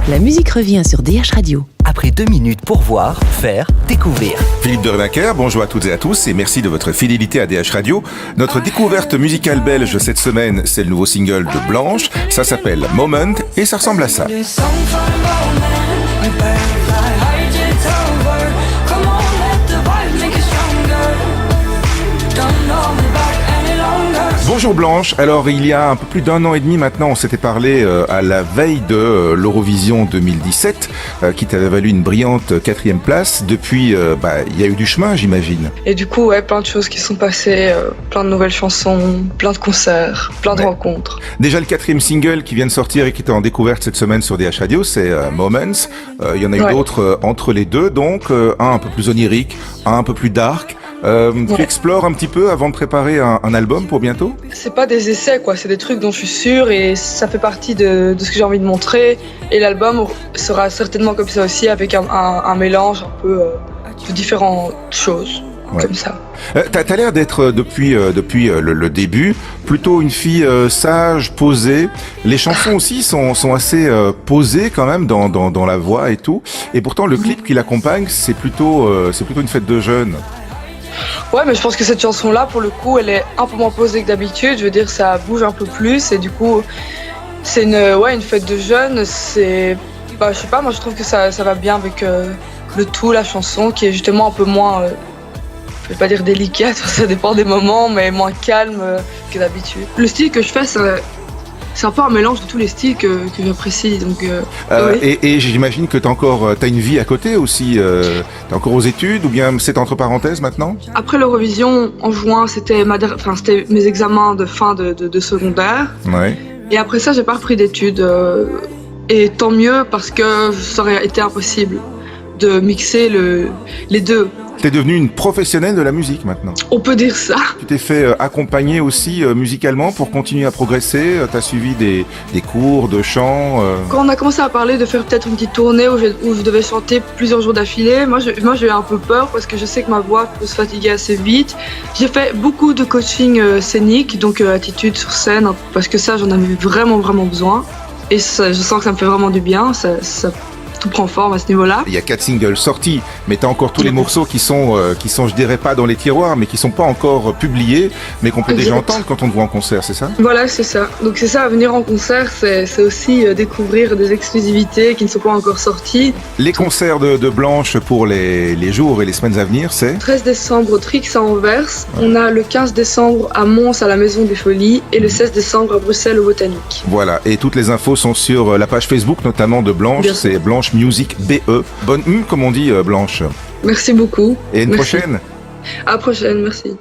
La musique revient sur DH Radio. Après 2 minutes pour voir, faire, découvrir. Philippe de Renaquer, bonjour à toutes et à tous et merci de votre fidélité à DH Radio. Notre découverte musicale belge cette semaine, c'est le nouveau single de Blanche. Ça s'appelle Moment et ça ressemble à ça. Bonjour Blanche, alors il y a un peu plus d'1 an et demi maintenant, on s'était parlé à la veille de l'Eurovision 2017 qui t'avait valu une brillante 4e place. Depuis, il y a eu du chemin, j'imagine. Et du coup, plein de choses qui sont passées, plein de nouvelles chansons, plein de concerts, plein de rencontres. Déjà le 4e single qui vient de sortir et qui était en découverte cette semaine sur DH Radio, c'est Moments. Il y en a eu d'autres entre les deux, donc un peu plus onirique, un peu plus dark. Tu explores un petit peu avant de préparer un album pour bientôt? C'est pas des essais quoi, c'est des trucs dont je suis sûre et ça fait partie de ce que j'ai envie de montrer. Et l'album sera certainement comme ça aussi, avec un mélange un peu de différentes choses. Comme ça. T'as l'air d'être depuis le début plutôt une fille sage, posée. Les chansons aussi sont assez posées quand même dans la voix et tout. Et pourtant le clip qui l'accompagne c'est plutôt une fête de jeunes. Ouais, mais je pense que cette chanson-là, pour le coup, elle est un peu moins posée que d'habitude. Je veux dire, ça bouge un peu plus et du coup, c'est une fête de jeunes. Je sais pas, moi je trouve que ça va bien avec le tout, la chanson, qui est justement un peu moins, je vais pas dire délicate, ça dépend des moments, mais moins calme que d'habitude. Le style que je fais, c'est un peu un mélange de tous les styles que j'apprécie. Donc, et j'imagine que t'as une vie à côté aussi. T'es encore aux études ou bien c'est entre parenthèses maintenant? Après l'Eurovision, en juin, c'était mes examens de fin de secondaire. Ouais. Et après ça, j'ai pas repris d'études. Et tant mieux parce que ça aurait été impossible de mixer les deux. T'es devenue une professionnelle de la musique maintenant. On peut dire ça. Tu t'es fait accompagner aussi musicalement pour continuer à progresser. T'as suivi des cours de chant. Quand on a commencé à parler de faire peut-être une petite tournée où je devais chanter plusieurs jours d'affilée, moi j'ai eu un peu peur parce que je sais que ma voix peut se fatiguer assez vite. J'ai fait beaucoup de coaching scénique, donc attitude sur scène, parce que ça j'en avais vraiment besoin. Et ça, je sens que ça me fait vraiment du bien. Ça tout prend forme à ce niveau-là. Il y a 4 singles sortis, mais t'as encore tous les morceaux qui sont, je dirais pas dans les tiroirs, mais qui sont pas encore publiés, mais qu'on peut déjà entendre quand on te voit en concert, c'est ça? Voilà, c'est ça. Donc c'est ça, venir en concert, c'est aussi découvrir des exclusivités qui ne sont pas encore sorties. Les concerts de Blanche pour les jours et les semaines à venir, c'est 13 décembre au Trix à Anvers, on a le 15 décembre à Mons à la Maison des Folies et le 16 décembre à Bruxelles au Botanique. Voilà, et toutes les infos sont sur la page Facebook notamment de Blanche, c'est Blanche Music BE. Bonne comme on dit Blanche. Merci beaucoup. Et à une prochaine. À la prochaine, merci.